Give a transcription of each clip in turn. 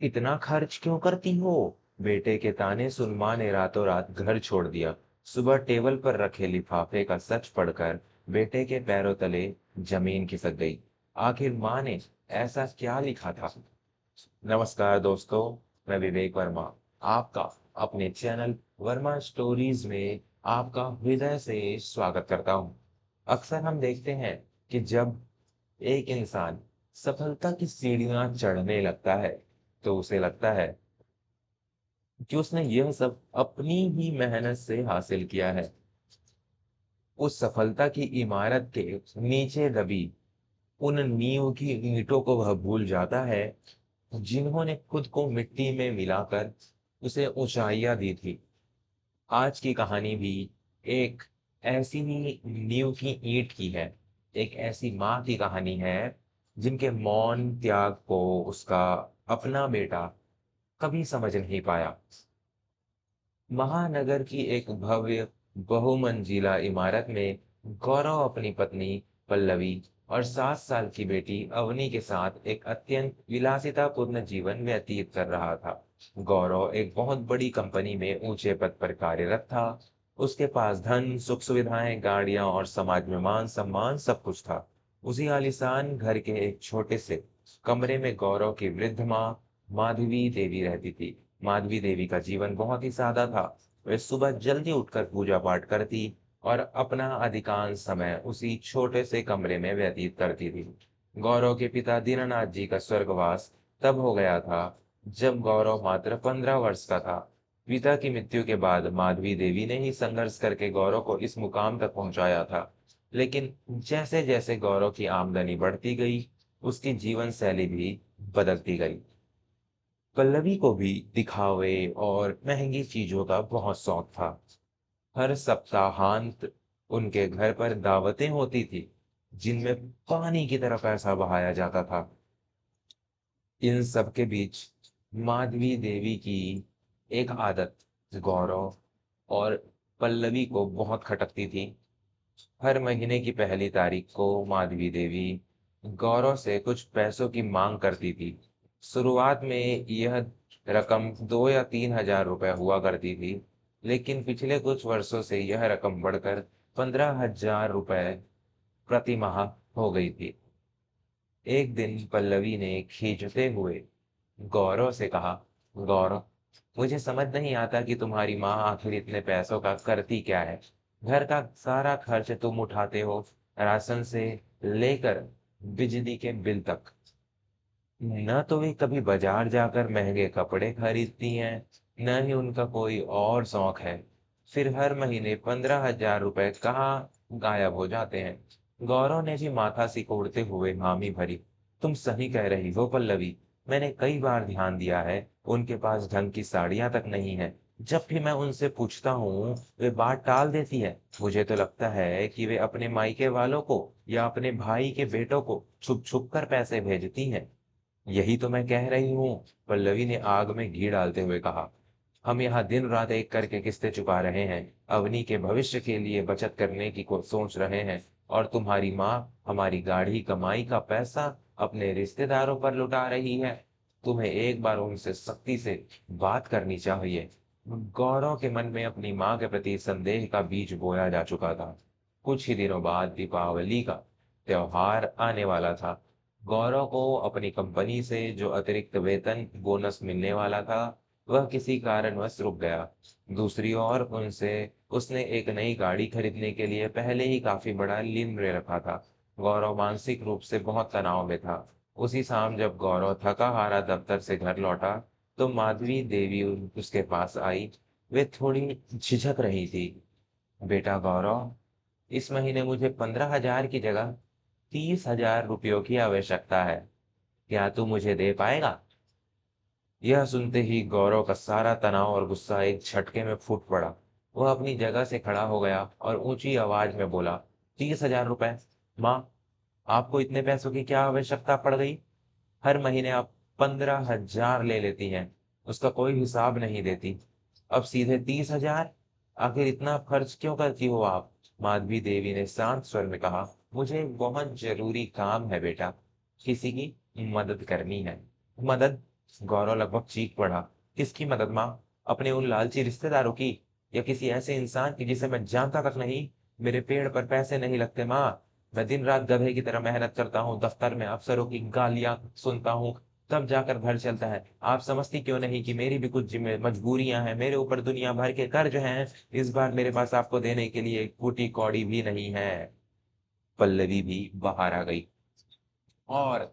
इतना खर्च क्यों करती हो? बेटे के ताने सुन माँ ने रातों रात घर छोड़ दिया। सुबह टेबल पर रखे लिफाफे का सच पढ़कर बेटे के पैरों तले जमीन खिसक गई। आखिर माँ ने ऐसा क्या लिखा था? नमस्कार दोस्तों, मैं विवेक वर्मा, आपका अपने चैनल वर्मा स्टोरीज में आपका हृदय से स्वागत करता हूँ। अक्सर हम देखते हैं कि जब एक इंसान सफलता की सीढ़ियां चढ़ने लगता है, तो उसे लगता है कि उसने यह सब अपनी ही मेहनत से हासिल किया है। उस सफलता की इमारत के नीचे दबी उन नींव की ईंटों को वह भूल जाता है, जिन्होंने खुद को मिट्टी में मिलाकर उसे ऊंचाइयां दी थी। आज की कहानी भी एक ऐसी ही नींव की ईंट की है। एक ऐसी माँ की कहानी है जिनके मौन त्याग को उसका अपना बेटा कभी समझ नहीं पाया। महानगर की एक भव्य बहुमंजिला इमारत में गौरव अपनी पत्नी पल्लवी और 7 साल की बेटी अवनी के साथ एक अत्यंत विलासितापूर्ण जीवन व्यतीत कर रहा था। गौरव एक बहुत बड़ी कंपनी में ऊंचे पद पर कार्यरत था। उसके पास धन, सुख सुविधाएं, गाड़ियां और समाज में मान सम्मान सब कुछ था। उसी आलीशान घर के एक छोटे से कमरे में गौरव की वृद्ध माँ माधवी देवी रहती थी। माधवी देवी का जीवन बहुत ही सादा था। वे सुबह जल्दी उठकर पूजा पाठ करती और अपना अधिकांश समय उसी छोटे से कमरे में व्यतीत करती थी। गौरव के पिता दीनानाथ जी का स्वर्गवास तब हो गया था जब गौरव मात्र 15 वर्ष का था। पिता की मृत्यु के बाद माधवी देवी ने ही संघर्ष करके गौरव को इस मुकाम तक पहुंचाया था। लेकिन जैसे जैसे गौरव की आमदनी बढ़ती गई, उसकी जीवन शैली भी बदलती गई। पल्लवी को भी दिखावे और महंगी चीजों का बहुत शौक था। हर सप्ताहांत उनके घर पर दावतें होती थी, जिनमें पानी की तरह पैसा बहाया जाता था। इन सब के बीच माधवी देवी की एक आदत गौरव और पल्लवी को बहुत खटकती थी। हर महीने की पहली तारीख को माधवी देवी गौरव से कुछ पैसों की मांग करती थी। शुरुआत में यह रकम 2 या 3 हजार रुपए हुआ करती थी, लेकिन पिछले कुछ वर्षों से यह रकम बढ़कर 15 हजार रुपए प्रति माह हो गई थी। एक दिन पल्लवी ने खींचते हुए गौरव से कहा, गौरव, मुझे समझ नहीं आता कि तुम्हारी माँ आखिर इतने पैसों का करती क्या है। घर का सारा खर्च तुम उठाते हो, राशन से लेकर बिजली के बिल तक। न तो वे कभी बाजार जाकर महंगे कपड़े खरीदती हैं, न ही उनका कोई और शौक है। फिर हर महीने 15 हजार रुपए कहाँ गायब हो जाते हैं। गौरव ने भी माथा सिकोड़ते हुए हामी भरी। तुम सही कह रही हो पल्लवी, मैंने कई बार ध्यान दिया है, उनके पास ढंग की साड़ियां तक नहीं है। जब भी मैं उनसे पूछता हूँ, वे बात टाल देती है। मुझे तो लगता है कि वे अपने मायके वालों को या अपने भाई के बेटों को छुप छुप कर पैसे भेजती हैं। यही तो मैं कह रही हूँ, पल्लवी ने आग में घी डालते हुए कहा। हम यहाँ दिन रात एक करके किस्तें चुका रहे हैं, अवनी के भविष्य के लिए बचत करने की को सोच रहे हैं, और तुम्हारी माँ हमारी गाढ़ी कमाई का पैसा अपने रिश्तेदारों पर लुटा रही है। तुम्हें एक बार उनसे सख्ती से बात करनी चाहिए। गौरव के मन में अपनी माँ के प्रति संदेह का बीज बोया जा चुका था। कुछ ही दिनों बाद दीपावली का त्योहार आने वाला था। गौरव को अपनी कंपनी से जो अतिरिक्त वेतन बोनस मिलने वाला था, वह किसी कारणवश रुक गया। दूसरी ओर उनसे उसने एक नई गाड़ी खरीदने के लिए पहले ही काफी बड़ा ऋण ले रखा था। गौरव मानसिक रूप से बहुत तनाव में था। उसी शाम जब गौरव थका हारा दफ्तर से घर लौटा, तो माधवी देवी उसके पास आई। वे थोड़ी झिझक रही थी। बेटा गौरव, इस महीने मुझे 15 हजार की जगह 30 हजार रुपयों की आवश्यकता है। क्या तू मुझे दे पाएगा? यह सुनते ही गौरव का सारा तनाव और गुस्सा एक झटके में फूट पड़ा। वह अपनी जगह से खड़ा हो गया और ऊंची आवाज में बोला, 30 हजार रुपए? माँ, आपको इतने पैसों की क्या आवश्यकता पड़ गई? हर महीने आप 15 हजार ले लेती हैं, उसका कोई हिसाब नहीं देती। अब सीधे 30 हजार? आखिर इतना खर्च क्यों करती हो आप? माधवी देवी ने शांत स्वर में कहा, मुझे एक बहुत जरूरी काम है बेटा, किसी की मदद करनी है। मदद? गौरव लगभग चीख पड़ा। किसकी मदद माँ? अपने उन लालची रिश्तेदारों की, या किसी ऐसे इंसान की जिसे मैं जानता तक नहीं? मेरे पेड़ पर पैसे नहीं लगते माँ। मैं दिन रात गधे की तरह मेहनत करता हूँ, दफ्तर में अफसरों की गालियां सुनता हूँ, तब जाकर घर चलता है। आप समझती क्यों नहीं कि मेरी भी कुछ जिम्मे मजबूरियां हैं, मेरे ऊपर दुनिया भर के कर्ज हैं। इस बार मेरे पास आपको देने के लिए फूटी कौड़ी भी नहीं है। पल्लवी भी बाहर आ गई और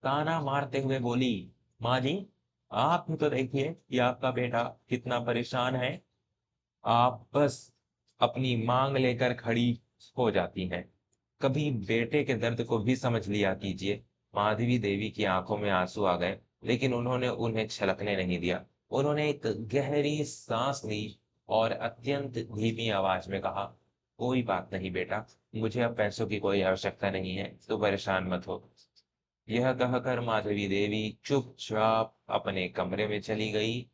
ताना मारते हुए बोली, माँ जी, आप भी तो देखिए कि आपका बेटा कितना परेशान है। आप बस अपनी मांग लेकर खड़ी हो जाती हैं। कभी बेटे के दर्द को भी समझ लिया कीजिए। माधवी देवी की आंखों में आंसू आ गए, लेकिन उन्होंने उन्हें छलकने नहीं दिया। उन्होंने एक गहरी सांस ली और अत्यंत धीमी आवाज में कहा, कोई बात नहीं बेटा, मुझे अब पैसों की कोई आवश्यकता नहीं है, तो परेशान मत हो। यह कहकर माधवी देवी चुपचाप अपने कमरे में चली गई।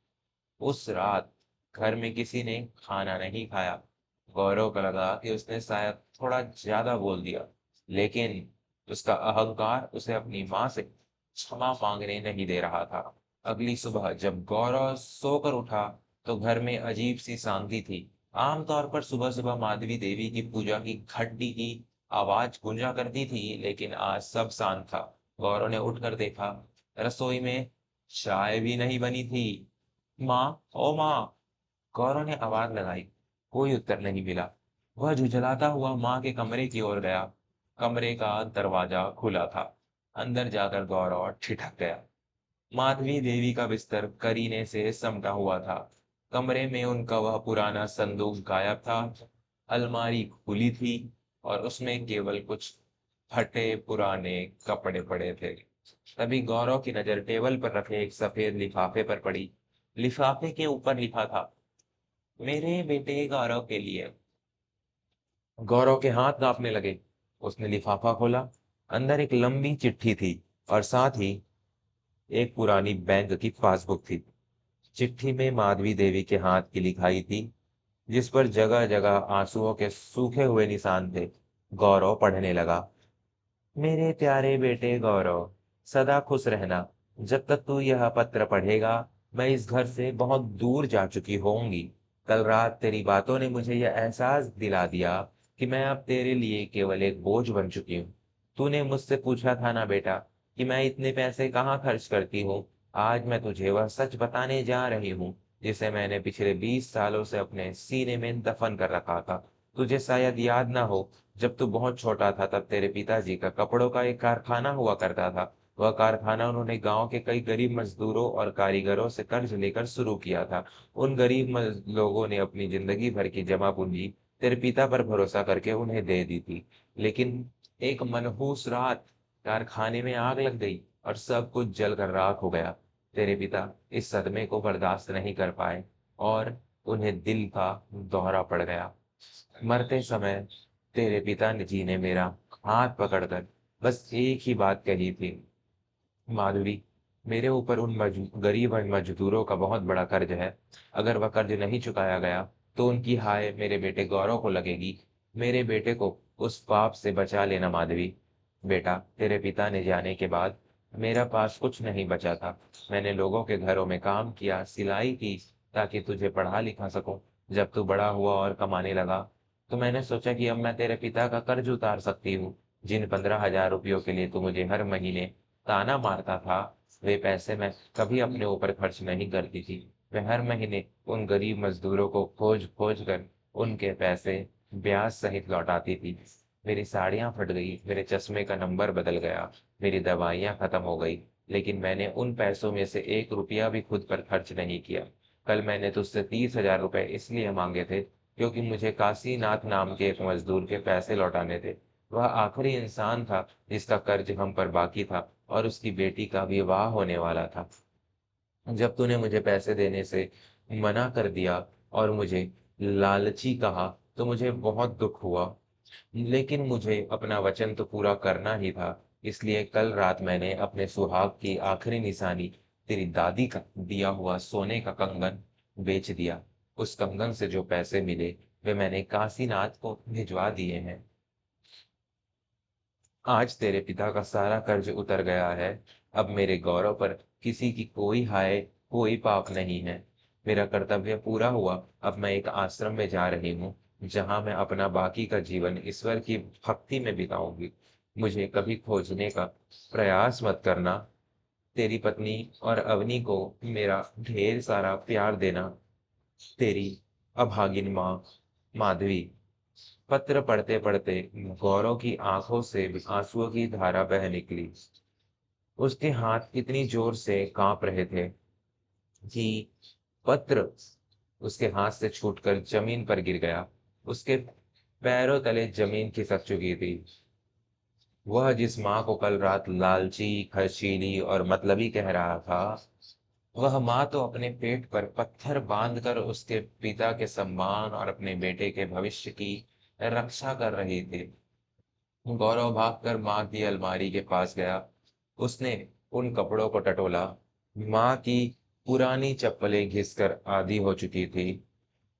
उस रात घर में किसी ने खाना नहीं खाया। गौरव को लगा कि उसने शायद थोड़ा ज्यादा बोल दिया, लेकिन उसका अहंकार उसे अपनी मां से क्षमा मांगने नहीं दे रहा था। अगली सुबह जब गौरव सोकर उठा, तो घर में अजीब सी शांति थी। आमतौर पर सुबह सुबह माधवी देवी की पूजा की घंटी की आवाज गूंजा करती थी, लेकिन आज सब शांत था। गौरव ने उठकर देखा, रसोई में चाय भी नहीं बनी थी। माँ, ओ माँ! गौरव ने आवाज लगाई। कोई उत्तर नहीं मिला। वह झुंझलाता हुआ माँ के कमरे की ओर गया। कमरे का दरवाजा खुला था। अंदर जाकर गौरव ठिठक गया। माधवी देवी का बिस्तर करीने से समटा हुआ था। कमरे में उनका वह पुराना संदूक गायब था। अलमारी खुली थी और उसमें केवल कुछ फटे पुराने कपड़े पड़े थे। तभी गौरव की नजर टेबल पर रखे एक सफेद लिफाफे पर पड़ी। लिफाफे के ऊपर लिखा था, मेरे बेटे गौरव के लिए। गौरव के हाथ कांपने लगे। उसने लिफाफा खोला। अंदर एक लंबी चिट्ठी थी और साथ ही एक पुरानी बैंक की पासबुक थी। चिट्ठी में माधवी देवी के हाथ की लिखाई थी, जिस पर जगह जगह आंसुओं के सूखे हुए निशान थे। गौरव पढ़ने लगा। मेरे प्यारे बेटे गौरव, सदा खुश रहना। जब तक तू यह पत्र पढ़ेगा, मैं इस घर से बहुत दूर जा चुकी होंगी। कल रात तेरी बातों ने मुझे यह एहसास दिला दिया कि मैं अब तेरे लिए केवल एक बोझ बन चुकी हूँ। तूने मुझसे पूछा था ना बेटा कि मैं इतने पैसे कहाँ खर्च करती हूँ। आज मैं तुझे वह सच बताने जा रही हूँ, जिसे मैंने पिछले 20 सालों से अपने सीने में दफन कर रखा था। तुझे शायद याद ना हो, जब तू बहुत छोटा था तब तेरे पिताजी का कपड़ों का एक कारखाना हुआ करता था। वह कारखाना उन्होंने गांव के कई गरीब मजदूरों और कारीगरों से कर्ज लेकर शुरू किया था। उन गरीब लोगों ने अपनी जिंदगी भर की जमा पूंजी तेरे पिता पर भरोसा करके उन्हें दे दी थी। लेकिन एक मनहूस रात कारखाने में आग लग गई और सब कुछ जलकर राख हो गया। तेरे पिता इस सदमे को बर्दाश्त नहीं कर पाए और उन्हें दिल का दौरा पड़ गया। मरते समय तेरे पिताजी ने मेरा हाथ पकड़कर बस एक ही बात कही थी, माधुरी, मेरे ऊपर उन गरीब और मजदूरों का बहुत बड़ा कर्ज है। अगर वह कर्ज नहीं चुकाया गया तो उनकी हाय मेरे बेटे गौरव को लगेगी। मेरे बेटे को उस पाप से बचा लेना माधवी। बेटा, तेरे पिता ने जाने के बाद मेरा पास कुछ नहीं बचा था। मैंने लोगों के घरों में काम किया, सिलाई की, ताकि तुझे पढ़ा लिखा सकूं। जब तू बड़ा हुआ और कमाने लगा, तो मैंने सोचा कि अब मैं तेरे पिता का कर्ज उतार सकती हूँ। जिन 15,000 रुपयों के लिए तू मुझे हर महीने ताना मारता था, वे पैसे मैं कभी अपने ऊपर खर्च नहीं करती थी। मैं हर महीने उन गरीब मजदूरों को खोज खोज कर उनके पैसे ब्याज सहित लौटाती थी। मेरी साड़ियां फट गई, मेरे चश्मे का नंबर बदल गया, मेरी दवाइयां खत्म हो गई, लेकिन मैंने उन पैसों में से 1 रुपया भी खुद पर खर्च नहीं किया। कल मैंने तुझसे 30,000 रुपए इसलिए मांगे थे क्योंकि मुझे काशीनाथ नाम के एक मजदूर के पैसे लौटाने थे। वह आखिरी इंसान था जिसका कर्ज हम पर बाकी था और उसकी बेटी का विवाह होने वाला था। जब तूने मुझे पैसे देने से मना कर दिया और मुझे लालची कहा, तो मुझे बहुत दुख हुआ, लेकिन मुझे अपना वचन तो पूरा करना ही था। इसलिए कल रात मैंने अपने सुहाग की आखिरी निशानी, तेरी दादी का दिया हुआ सोने का कंगन, बेच दिया। उस कंगन से जो पैसे मिले, वे मैंने काशीनाथ को भिजवा दिए हैं। आज तेरे पिता का सारा कर्ज उतर गया है अब मेरे गौरव पर किसी की कोई हाय, कोई पाप नहीं है। मेरा कर्तव्य पूरा हुआ। अब मैं एक आश्रम में जा रही हूँ, जहाँ मैं अपना बाकी का जीवन ईश्वर की भक्ति में बिताऊंगी। मुझे कभी खोजने का प्रयास मत करना। तेरी पत्नी और अवनी को मेरा ढेर सारा प्यार देना। तेरी अभागिन माँ, माधवी। पत्र पढ़ते पढ़ते गौरव की आंखों से आंसुओं की धारा बह निकली। उसके हाथ इतनी जोर से कांप रहे थे कि पत्र उसके हाथ से छूटकर जमीन पर गिर गया। उसके पैरों तले जमीन खिसक चुकी थी। वह जिस माँ को कल रात लालची, खर्चीली और मतलबी कह रहा था, वह माँ तो अपने पेट पर पत्थर बांधकर उसके पिता के सम्मान और अपने बेटे के भविष्य की रक्षा कर रही थी। गौरव भागकर माँ की अलमारी के पास गया। उसने उन कपड़ों को टटोला। माँ की पुरानी चप्पलें घिसकर आधी हो चुकी थी।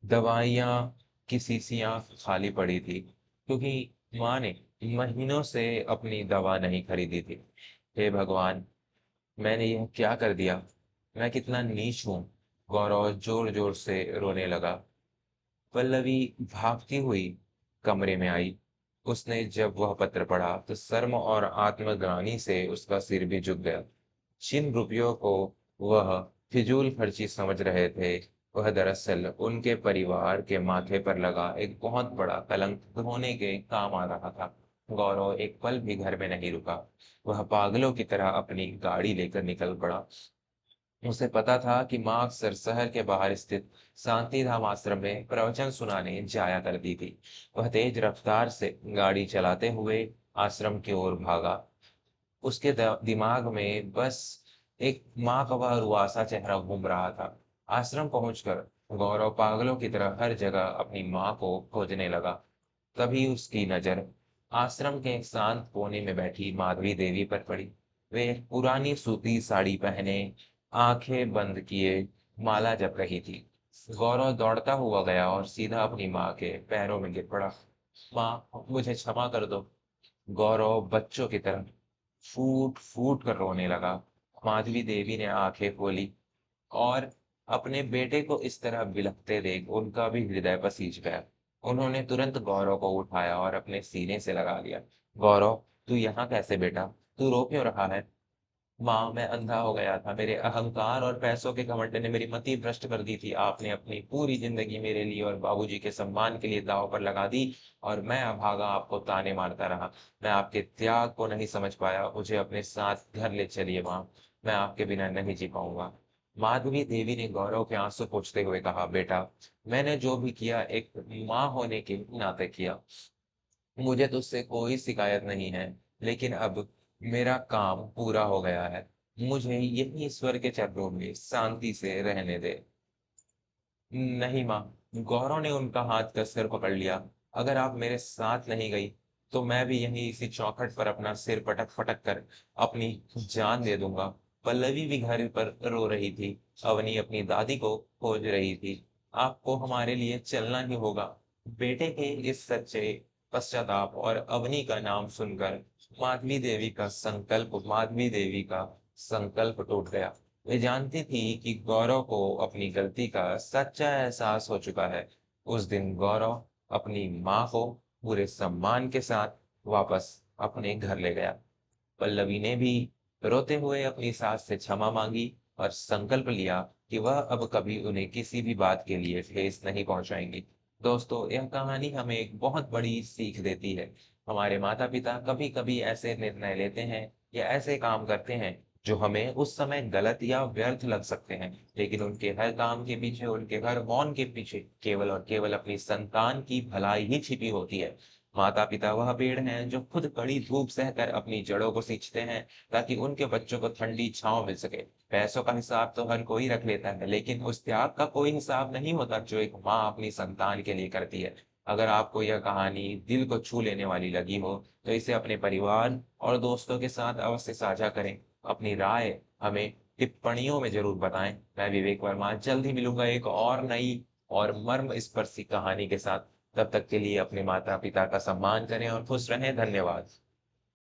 दवाइयाँ की शीशियाँ खाली पड़ी थी, क्योंकि माँ ने महीनों से अपनी दवा नहीं खरीदी थी। हे भगवान, मैंने यह क्या कर दिया? मैं कितना नीच हूँ। गौरव जोर जोर से रोने लगा। पल्लवी भागती हुई कमरे में आई। उसने जब वह पत्र पढ़ा तो शर्म और आत्मग्लानि से उसका सिर भी झुक गया। जिन रुपयों को वह फिजूल खर्ची समझ रहे थे, वह दरअसल उनके परिवार के माथे पर लगा एक बहुत बड़ा कलंक धोने के काम आ रहा था। गौरव एक पल भी घर में नहीं रुका। वह पागलों की तरह अपनी गाड़ी लेकर निकल पड़ा। उसे पता था कि माँ अक्सर शहर के बाहर स्थित शांतिधाम आश्रम में प्रवचन सुनाने जाया करती थी। वह तेज रफ्तार से गाड़ी चलाते हुए आश्रम की ओर भागा। उसके दिमाग में बस एक माँ का वह रुआसा चेहरा घूम रहा था। आश्रम पहुंचकर गौरव पागलों की तरह हर जगह अपनी माँ को खोजने लगा। तभी उसकी नजर आश्रम के एक शांत कोने में बैठी माधवी देवी पर पड़ी। वे एक पुरानी सूती साड़ी पहने, आंखें बंद किए माला जप रही थी। गौरव दौड़ता हुआ गया और सीधा अपनी माँ के पैरों में गिर पड़ा। माँ, मुझे क्षमा कर दो। गौरव बच्चों की तरह फूट फूट कर रोने लगा। माधवी देवी ने आंखें खोली और अपने बेटे को इस तरह बिलखते देख उनका भी हृदय पसीज गया। उन्होंने तुरंत गौरव को उठाया और अपने सीने से लगा लिया। गौरव, तू यहाँ कैसे बेटा? तू रो क्यों रहा है? माँ, मैं अंधा हो गया था। मेरे अहंकार और पैसों के घमंड ने मेरी मति भ्रष्ट कर दी थी। आपने अपनी पूरी जिंदगी मेरे लिए और बाबूजी के सम्मान के लिए दांव पर लगा दी, और मैं अभागा आपको ताने मारता रहा। मैं आपके त्याग को नहीं समझ पाया। मुझे अपने साथ घर ले चलिए माँ। मैं आपके बिना नहीं जी पाऊंगा। माधवी देवी ने गौरव के आंसू पोंछते हुए कहा, बेटा, मैंने जो भी किया एक माँ होने के नाते किया। मुझे तुझसे कोई शिकायत नहीं है, लेकिन अब मेरा काम पूरा हो गया है। मुझे यही ईश्वर के चरणों में शांति से रहने दे। नहीं माँ। गौरव ने उनका हाथ कसकर पकड़ लिया। अगर आप मेरे साथ नहीं गई, तो मैं भी यहीं इसी चौखट पर अपना सिर पटक पटक कर अपनी जान दे दूंगा। पल्लवी भी घर पर रो रही थी। अवनी अपनी दादी को खोज रही थी। आपको हमारे लिए चलना ही होगा। बेटे के इस सच्चे पश्चाताप और अवनी का नाम सुनकर माधवी देवी का संकल्प टूट गया। वे जानती थी कि गौरव को अपनी गलती का सच्चा एहसास हो चुका है। उस दिन गौरव अपनी माँ को पूरे सम्मान के साथ वापस अपने घर ले गया। पल्लवी ने भी रोते हुए अपनी सास से क्षमा मांगी और संकल्प लिया कि वह अब कभी उन्हें किसी भी बात के लिए ठेस नहीं पहुंचाएंगी। दोस्तों, यह कहानी हमें एक बहुत बड़ी सीख देती है। हमारे माता पिता कभी कभी ऐसे निर्णय लेते हैं या ऐसे काम करते हैं जो हमें उस समय गलत या व्यर्थ लग सकते हैं, लेकिन उनके हर काम के पीछे, उनके हर मौन के पीछे केवल और केवल अपनी संतान की भलाई ही छिपी होती है। माता पिता वह पेड़ हैं जो खुद कड़ी धूप सहकर अपनी जड़ों को सींचते हैं, ताकि उनके बच्चों को ठंडी छांव मिल सके। पैसों का हिसाब तो हर कोई रख लेता है, लेकिन उस त्याग का कोई हिसाब नहीं होता जो एक माँ अपनी संतान के लिए करती है। अगर आपको यह कहानी दिल को छू लेने वाली लगी हो, तो इसे अपने परिवार और दोस्तों के साथ अवश्य साझा करें। अपनी राय हमें टिप्पणियों में जरूर बताएं। मैं विवेक वर्मा जल्द ही मिलूंगा एक और नई और मर्म स्पर्शी कहानी के साथ। तब तक के लिए अपने माता पिता का सम्मान करें और खुश रहें। धन्यवाद।